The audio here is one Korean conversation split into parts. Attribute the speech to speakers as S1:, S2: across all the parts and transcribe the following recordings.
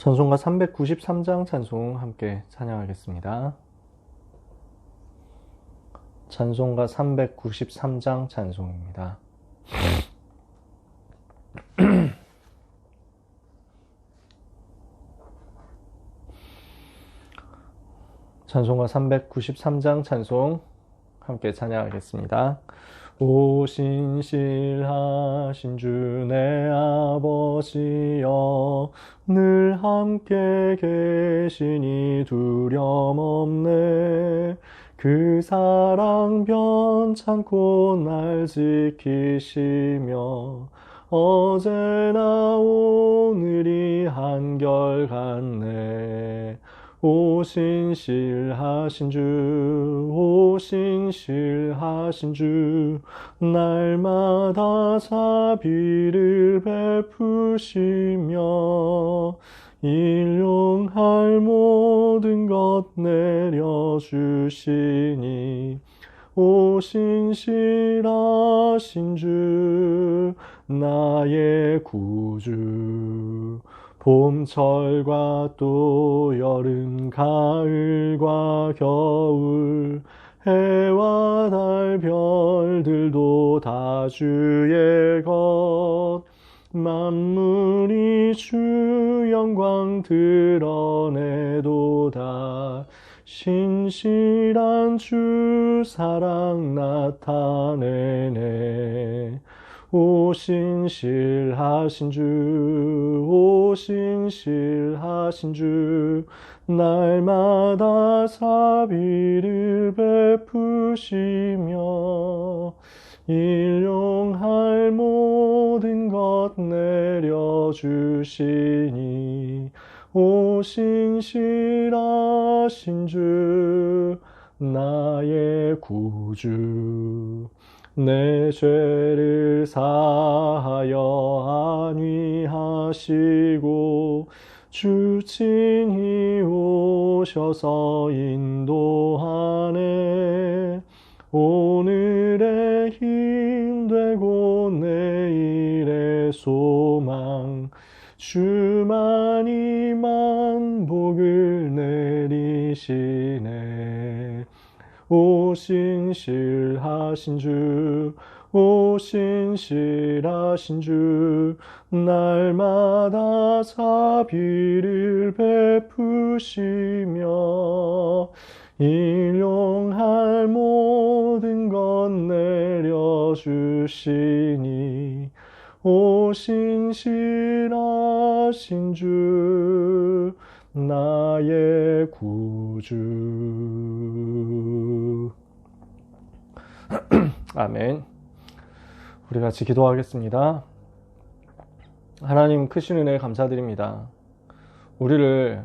S1: 찬송가 393장 찬송 함께 찬양하겠습니다. 찬송가 393장 찬송입니다. 찬송가 393장 찬송 함께 찬양하겠습니다. 오 신실하신 주 내 아버지여 늘 함께 계시니 두려움 없네. 그 사랑 변찮고 날 지키시며 어제나 오늘이 한결같네. 오 신실하신 주, 오 신실하신 주, 날마다 자비를 베푸시며 일용할 모든 것 내려주시니 오 신실하신 주, 나의 구주. 봄철과 또 여름, 가을과 겨울, 해와 달, 별들도 다 주의 것. 만물이 주 영광 드러내도다. 신실한 주 사랑 나타내네. 오 신실하신 주, 오 신실하신 주, 날마다 자비를 베푸시며 일용할 모든 것 내려주시니 오 신실하신 주, 나의 구주. 내 죄를 사하여 안위하시고 주 친히 오셔서 인도하네. 오늘의 힘되고 내일의 소망, 주만이 만복을 내리시네. 오 신실하신 주, 오 신실하신 주, 날마다 자비를 베푸시며 일용할 모든 것 내려주시니 오 신실하신 주, 나의 구주. 아멘. 우리 같이 기도하겠습니다. 하나님 크신 은혜 감사드립니다. 우리를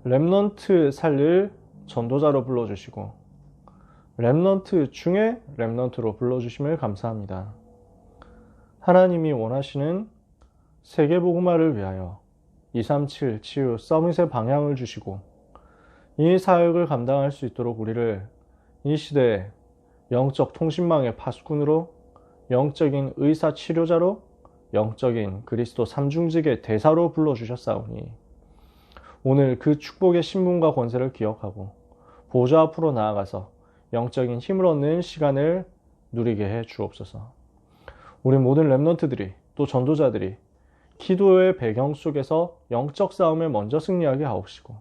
S1: 렘넌트 살릴 전도자로 불러주시고 렘넌트 중에 렘넌트로 불러주심을 감사합니다. 하나님이 원하시는 세계복음화를 위하여 237 치유 서밋의 방향을 주시고 이 사역을 감당할 수 있도록 우리를 이 시대에 영적 통신망의 파수꾼으로, 영적인 의사 치료자로, 영적인 그리스도 삼중직의 대사로 불러주셨사오니 오늘 그 축복의 신분과 권세를 기억하고 보좌 앞으로 나아가서 영적인 힘을 얻는 시간을 누리게 해 주옵소서. 우리 모든 렘넌트들이 또 전도자들이 기도의 배경 속에서 영적 싸움에 먼저 승리하게 하옵시고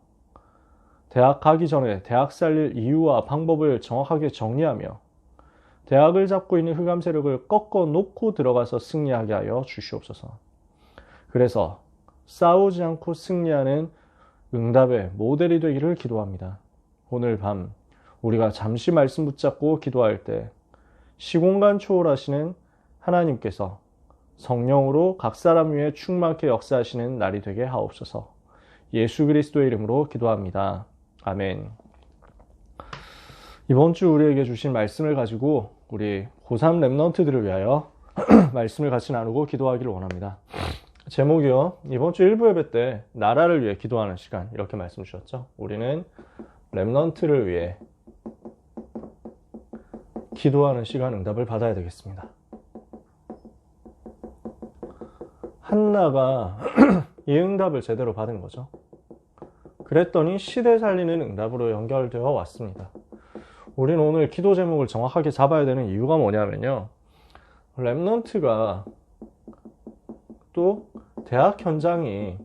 S1: 대학 가기 전에 대학 살릴 이유와 방법을 정확하게 정리하며 대학을 잡고 있는 흑암 세력을 꺾어 놓고 들어가서 승리하게 하여 주시옵소서. 그래서 싸우지 않고 승리하는 응답의 모델이 되기를 기도합니다. 오늘 밤 우리가 잠시 말씀 붙잡고 기도할 때 시공간 초월하시는 하나님께서 성령으로 각 사람 위에 충만케 역사하시는 날이 되게 하옵소서. 예수 그리스도의 이름으로 기도합니다. 아멘. 이번 주 우리에게 주신 말씀을 가지고 우리 고3 렘넌트들을 위하여 말씀을 같이 나누고 기도하기를 원합니다. 제목이요. 이번 주 1부 예배 때 나라를 위해 기도하는 시간 이렇게 말씀 주셨죠. 우리는 렘넌트를 위해 기도하는 시간 응답을 받아야 되겠습니다. 한나가 이 응답을 제대로 받은 거죠. 그랬더니 시대 살리는 응답으로 연결되어 왔습니다. 우리는 오늘 기도 제목을 정확하게 잡아야 되는 이유가 뭐냐면요, 렘넌트가 또 대학 현장이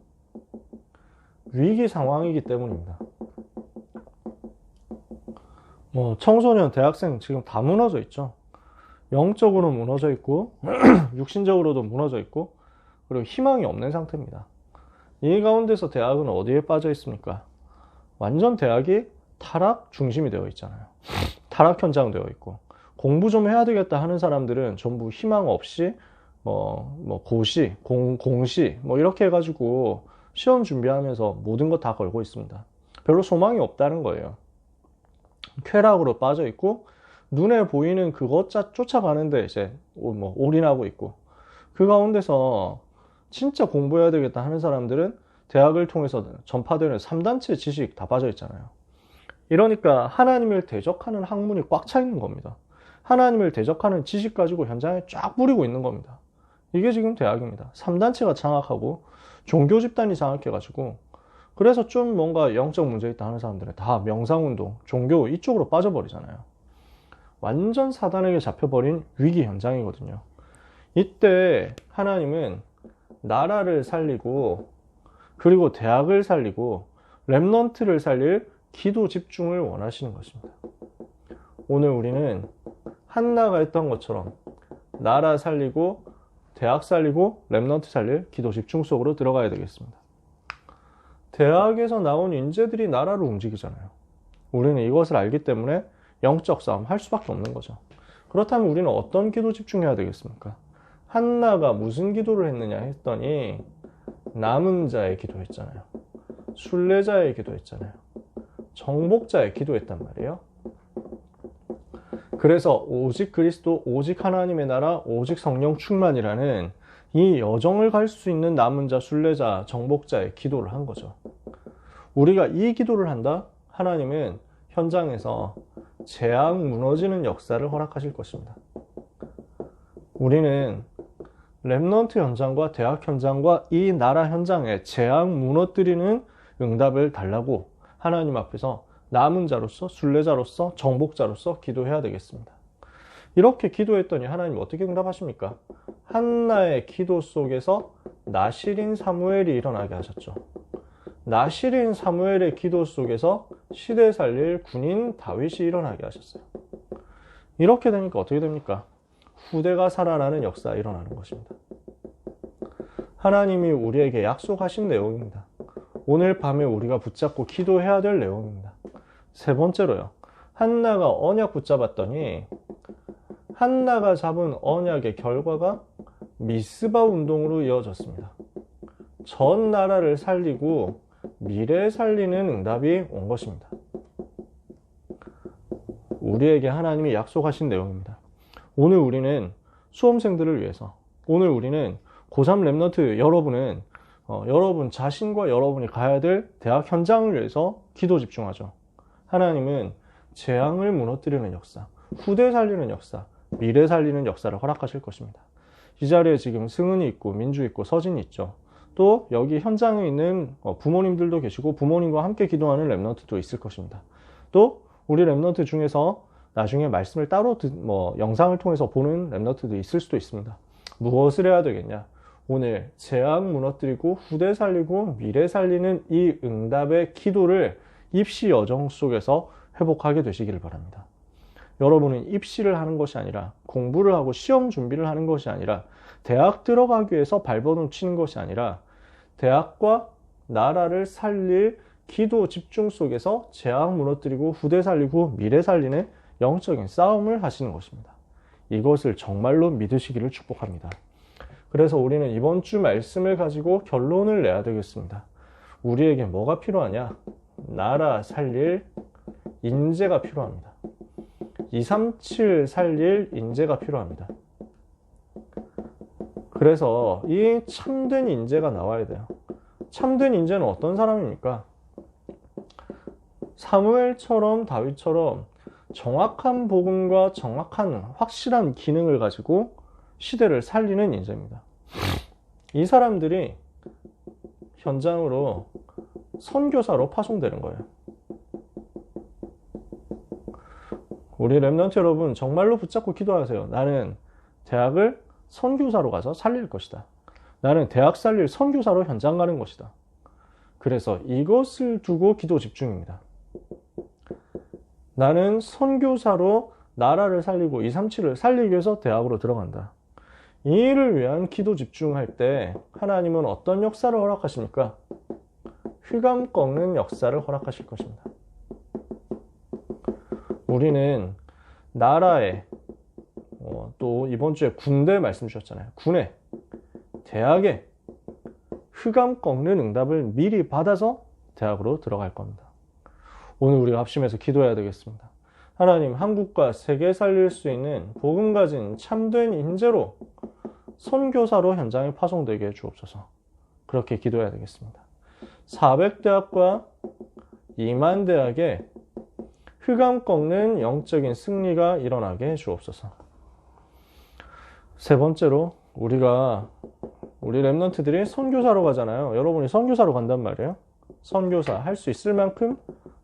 S1: 위기 상황이기 때문입니다. 청소년, 대학생 지금 다 무너져 있죠. 영적으로 무너져 있고 육신적으로도 무너져 있고, 그리고 희망이 없는 상태입니다. 이 가운데서 대학은 어디에 빠져 있습니까? 완전 대학이 타락 중심이 되어 있잖아요. 타락 현장 되어 있고, 공부 좀 해야 되겠다 하는 사람들은 전부 희망 없이 고시, 공시 이렇게 해가지고 시험 준비하면서 모든 거 다 걸고 있습니다. 별로 소망이 없다는 거예요. 쾌락으로 빠져 있고, 눈에 보이는 그것 쫓아가는데 이제 올인하고 있고, 그 가운데서 진짜 공부해야 되겠다 하는 사람들은 대학을 통해서 전파되는 3단체 지식 다 빠져 있잖아요. 이러니까 하나님을 대적하는 학문이 꽉 차 있는 겁니다. 하나님을 대적하는 지식 가지고 현장에 쫙 뿌리고 있는 겁니다. 이게 지금 대학입니다. 3단체가 장악하고 종교 집단이 장악해가지고, 그래서 좀 뭔가 영적 문제 있다 하는 사람들은 다 명상운동, 종교 이쪽으로 빠져버리잖아요. 완전 사단에게 잡혀버린 위기 현장이거든요. 이때 하나님은 나라를 살리고, 그리고 대학을 살리고, 렘넌트를 살릴 기도 집중을 원하시는 것입니다. 오늘 우리는 한나가 했던 것처럼 나라 살리고, 대학 살리고, 렘넌트 살릴 기도 집중 속으로 들어가야 되겠습니다. 대학에서 나온 인재들이 나라를 움직이잖아요. 우리는 이것을 알기 때문에 영적 싸움 할 수밖에 없는 거죠. 그렇다면 우리는 어떤 기도 집중해야 되겠습니까? 한나가 무슨 기도를 했느냐 했더니 남은 자의 기도했잖아요. 순례자의 기도했잖아요. 정복자의 기도했단 말이에요. 그래서 오직 그리스도, 오직 하나님의 나라, 오직 성령 충만이라는 이 여정을 갈 수 있는 남은 자, 순례자, 정복자의 기도를 한 거죠. 우리가 이 기도를 한다? 하나님은 현장에서 재앙 무너지는 역사를 허락하실 것입니다. 우리는 렘넌트 현장과 대학 현장과 이 나라 현장에 재앙 무너뜨리는 응답을 달라고 하나님 앞에서 남은 자로서, 순례자로서, 정복자로서 기도해야 되겠습니다. 이렇게 기도했더니 하나님 어떻게 응답하십니까? 한나의 기도 속에서 나실인 사무엘이 일어나게 하셨죠. 나실인 사무엘의 기도 속에서 시대 살릴 군인 다윗이 일어나게 하셨어요. 이렇게 되니까 어떻게 됩니까? 후대가 살아나는 역사가 일어나는 것입니다. 하나님이 우리에게 약속하신 내용입니다. 오늘 밤에 우리가 붙잡고 기도해야 될 내용입니다. 세 번째로요, 한나가 언약 붙잡았더니 한나가 잡은 언약의 결과가 미스바 운동으로 이어졌습니다. 전 나라를 살리고 미래 살리는 응답이 온 것입니다. 우리에게 하나님이 약속하신 내용입니다. 오늘 우리는 수험생들을 위해서, 오늘 우리는 고3 렘넌트 여러분은 여러분 자신과 여러분이 가야 될 대학 현장을 위해서 기도 집중하죠. 하나님은 재앙을 무너뜨리는 역사, 후대 살리는 역사, 미래 살리는 역사를 허락하실 것입니다. 이 자리에 지금 승은이 있고 민주 있고 서진이 있죠. 또 여기 현장에 있는 부모님들도 계시고 부모님과 함께 기도하는 렘넌트도 있을 것입니다. 또 우리 렘넌트 중에서 나중에 말씀을 따로 영상을 통해서 보는 렘넌트도 있을 수도 있습니다. 무엇을 해야 되겠냐? 오늘 재앙 무너뜨리고 후대 살리고 미래 살리는 이 응답의 기도를 입시 여정 속에서 회복하게 되시기를 바랍니다. 여러분은 입시를 하는 것이 아니라, 공부를 하고 시험 준비를 하는 것이 아니라, 대학 들어가기 위해서 발버둥 치는 것이 아니라 대학과 나라를 살릴 기도 집중 속에서 재앙 무너뜨리고 후대 살리고 미래 살리는 영적인 싸움을 하시는 것입니다. 이것을 정말로 믿으시기를 축복합니다. 그래서 우리는 이번 주 말씀을 가지고 결론을 내야 되겠습니다. 우리에게 뭐가 필요하냐? 나라 살릴 인재가 필요합니다. 237 살릴 인재가 필요합니다. 그래서 이 참된 인재가 나와야 돼요. 참된 인재는 어떤 사람입니까? 사무엘처럼 다윗처럼 정확한 복음과 정확한 확실한 기능을 가지고 시대를 살리는 인재입니다. 이 사람들이 현장으로 선교사로 파송되는 거예요. 우리 렘넌트 여러분 정말로 붙잡고 기도하세요. 나는 대학을 선교사로 가서 살릴 것이다. 나는 대학 살릴 선교사로 현장 가는 것이다. 그래서 이것을 두고 기도 집중입니다. 나는 선교사로 나라를 살리고 237을 살리기 위해서 대학으로 들어간다. 이 일을 위한 기도 집중할 때 하나님은 어떤 역사를 허락하십니까? 흑암 꺾는 역사를 허락하실 것입니다. 우리는 나라에 또 이번 주에 군대 말씀 주셨잖아요. 군에, 대학에 흑암 꺾는 응답을 미리 받아서 대학으로 들어갈 겁니다. 오늘 우리가 합심해서 기도해야 되겠습니다. 하나님, 한국과 세계 살릴 수 있는 복음 가진 참된 인재로 선교사로 현장에 파송되게 해주옵소서. 그렇게 기도해야 되겠습니다. 400대학과 2만 대학에 흑암 꺾는 영적인 승리가 일어나게 해주옵소서. 세 번째로 우리 렘넌트들이 선교사로 가잖아요. 여러분이 선교사로 간단 말이에요. 선교사 할 수 있을 만큼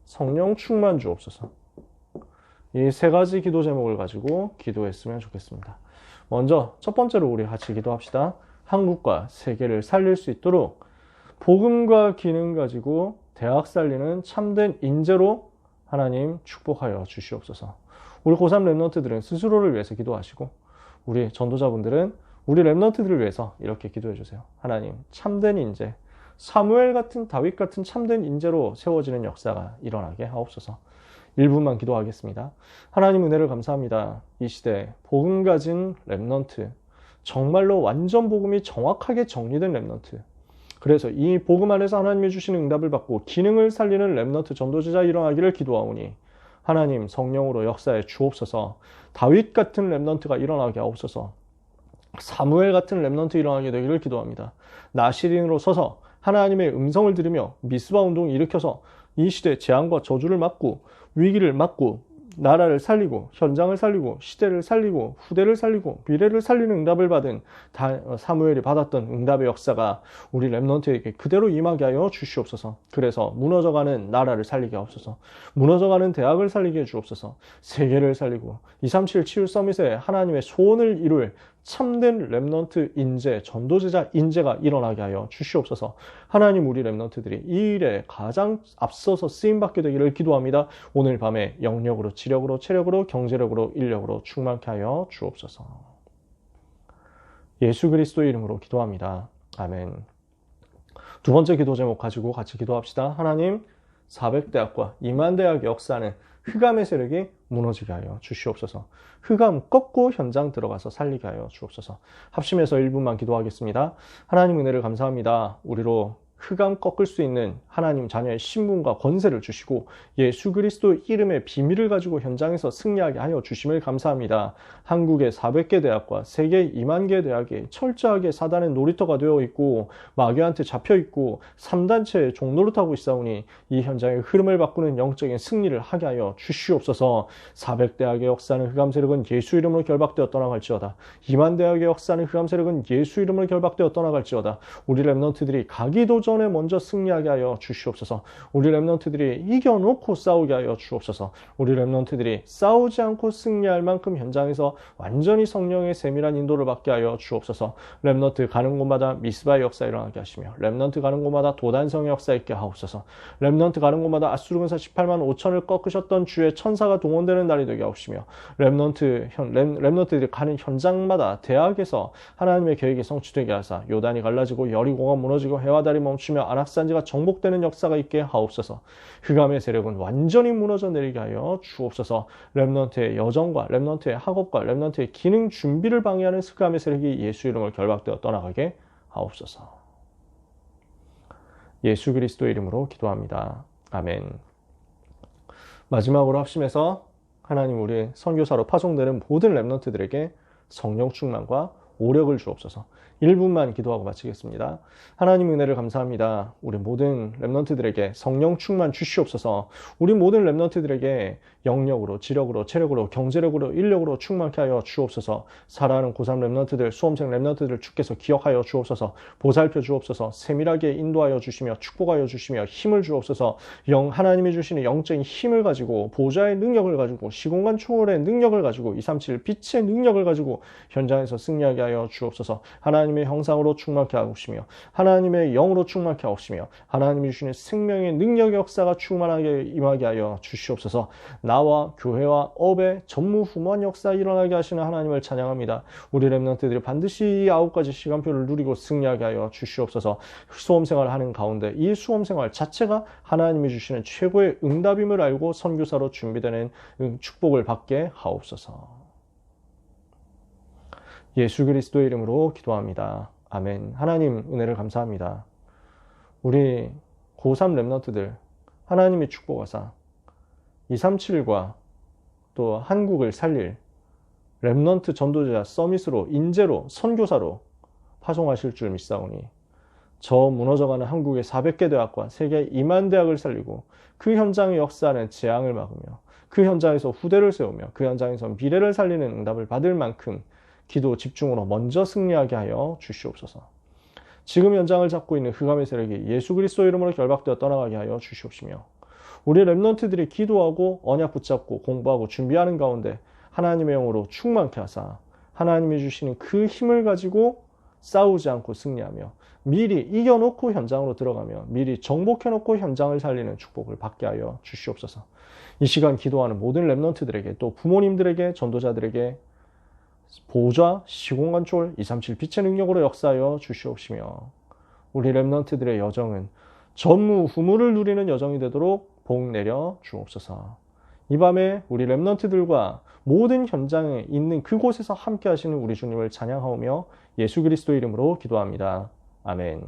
S1: 성령 충만 주옵소서. 이 세 가지 기도 제목을 가지고 기도했으면 좋겠습니다. 먼저 첫 번째로 우리 같이 기도합시다. 한국과 세계를 살릴 수 있도록 복음과 기능 가지고 대학 살리는 참된 인재로 하나님 축복하여 주시옵소서. 우리 고3 렘넌트들은 스스로를 위해서 기도하시고 우리 전도자분들은 우리 렘넌트들을 위해서 이렇게 기도해 주세요. 하나님, 참된 인재, 사무엘 같은 다윗 같은 참된 인재로 세워지는 역사가 일어나게 하옵소서. 1분만 기도하겠습니다. 하나님 은혜를 감사합니다. 이 시대 복음 가진 렘넌트, 정말로 완전 복음이 정확하게 정리된 렘넌트, 그래서 이 복음 안에서 하나님이 주시는 응답을 받고 기능을 살리는 렘넌트 전도제자 일어나기를 기도하오니 하나님 성령으로 역사에 주옵소서. 다윗 같은 렘넌트가 일어나게 하옵소서. 사무엘 같은 렘넌트 일어나게 되기를 기도합니다. 나시린으로 서서 하나님의 음성을 들으며 미스바 운동을 일으켜서 이 시대 재앙과 저주를 막고 위기를 막고 나라를 살리고 현장을 살리고 시대를 살리고 후대를 살리고 미래를 살리는 응답을 받은 사무엘이 받았던 응답의 역사가 우리 렘넌트에게 그대로 임하게 하여 주시옵소서. 그래서 무너져가는 나라를 살리게 하옵소서. 무너져가는 대학을 살리게 해주옵소서. 세계를 살리고 237 치유 서밋에 하나님의 소원을 이룰 참된 렘넌트 인재, 전도제자 인재가 일어나게 하여 주시옵소서. 하나님, 우리 렘넌트들이 이 일에 가장 앞서서 쓰임받게 되기를 기도합니다. 오늘 밤에 영력으로, 지력으로, 체력으로, 경제력으로, 인력으로 충만케 하여 주옵소서. 예수 그리스도 이름으로 기도합니다. 아멘. 두 번째 기도 제목 가지고 같이 기도합시다. 하나님, 400대학과 2만 대학 역사는 흑암의 세력이 무너지게 하여 주시옵소서. 흑암 꺾고 현장 들어가서 살리게 하여 주옵소서. 합심해서 1분만 기도하겠습니다. 하나님 은혜를 감사합니다. 우리로 흑암 꺾을 수 있는 하나님 자녀의 신분과 권세를 주시고 예수 그리스도 이름의 비밀을 가지고 현장에서 승리하게 하여 주심을 감사합니다. 한국의 400개 대학과 세계 2만 개 대학이 철저하게 사단의 놀이터가 되어 있고 마귀한테 잡혀 있고 3단체의 종노릇하고 있사오니 이 현장의 흐름을 바꾸는 영적인 승리를 하게 하여 주시옵소서. 400대학의 역사는 흑암 세력은 예수 이름으로 결박되어 떠나갈지어다. 2만 대학의 역사는 흑암 세력은 예수 이름으로 결박되어 떠나갈지어다. 우리 렘넌트들이 가기 도전에 먼저 승리하게 하여 주시옵소서. 우리 렘넌트들이 이겨놓고 싸우게 하여 주옵소서. 우리 렘넌트들이 싸우지 않고 승리할 만큼 현장에서 완전히 성령의 세밀한 인도를 받게 하여 주옵소서. 렘넌트 가는 곳마다 미스바의 역사 일어나게 하시며 렘넌트 가는 곳마다 도단성의 역사 있게 하옵소서. 렘넌트 가는 곳마다 아수르 군사 18만 5천을 꺾으셨던 주의 천사가 동원되는 날이 되게 하옵시며 렘넌트들이 가는 현장마다 대학에서 하나님의 계획이 성취되게 하사 요단이 갈라지고 여리고가 무너지고 해와 달이 멈추며 안악산지가 정복되는 역사가 있게 하옵소서. 흑암의 세력은 완전히 무너져 내리게 하여 주옵소서. 렘넌트의 여정과 렘넌트의 학업과 렘넌트의 기능 준비를 방해하는 흑암의 세력이 예수 이름을 결박되어 떠나가게 하옵소서. 예수 그리스도 이름으로 기도합니다. 아멘. 마지막으로 합심해서 하나님, 우리 선교사로 파송되는 모든 렘넌트들에게 성령 충만과 오력을 주옵소서. 1분만 기도하고 마치겠습니다. 하나님 은혜를 감사합니다. 우리 모든 렘넌트들에게 성령 충만 주시옵소서. 우리 모든 렘넌트들에게 영력으로, 지력으로, 체력으로, 경제력으로, 인력으로 충만케 하여 주옵소서. 사랑하는 고3 렘넌트들, 수험생 렘넌트들 주께서 기억하여 주옵소서. 보살펴 주옵소서. 세밀하게 인도하여 주시며 축복하여 주시며 힘을 주옵소서. 하나님이 주시는 영적인 힘을 가지고, 보좌의 능력을 가지고, 시공간 초월의 능력을 가지고, 237 빛의 능력을 가지고 현장에서 승리하게 하여 주옵소서. 하나님의 형상으로 충만케 하옵시며, 하나님의 영으로 충만케 하옵시며, 하나님이 주시는 생명의 능력 역사가 충만하게 임하게 하여 주시옵소서. 나와 교회와 업의 전무후무한 역사 일어나게 하시는 하나님을 찬양합니다. 우리 렘넌트들이 반드시 이 9가지 시간표를 누리고 승리하게 하여 주시옵소서. 수험생활을 하는 가운데 이 수험생활 자체가 하나님이 주시는 최고의 응답임을 알고 선교사로 준비되는 축복을 받게 하옵소서. 예수 그리스도의 이름으로 기도합니다. 아멘. 하나님 은혜를 감사합니다. 우리 고3 렘넌트들 하나님의 축복하사 237과 또 한국을 살릴 렘넌트 전도자 서밋으로 인재로 선교사로 파송하실 줄 믿사오니 저 무너져가는 한국의 400개 대학과 세계 2만 대학을 살리고 그 현장의 역사는 재앙을 막으며 그 현장에서 후대를 세우며 그 현장에서 미래를 살리는 응답을 받을 만큼 기도 집중으로 먼저 승리하게 하여 주시옵소서. 지금 현장을 잡고 있는 흑암의 세력이 예수 그리스도 이름으로 결박되어 떠나가게 하여 주시옵시며 우리 렘넌트들이 기도하고 언약 붙잡고 공부하고 준비하는 가운데 하나님의 영으로 충만케 하사 하나님이 주시는 그 힘을 가지고 싸우지 않고 승리하며 미리 이겨놓고 현장으로 들어가며 미리 정복해놓고 현장을 살리는 축복을 받게 하여 주시옵소서. 이 시간 기도하는 모든 렘넌트들에게 또 부모님들에게 전도자들에게 보좌, 시공간 초월, 237 빛의 능력으로 역사하여 주시옵시며 우리 렘넌트들의 여정은 전무후무를 누리는 여정이 되도록 복 내려 주옵소서. 이 밤에 우리 렘넌트들과 모든 현장에 있는 그곳에서 함께 하시는 우리 주님을 찬양하오며 예수 그리스도 이름으로 기도합니다. 아멘.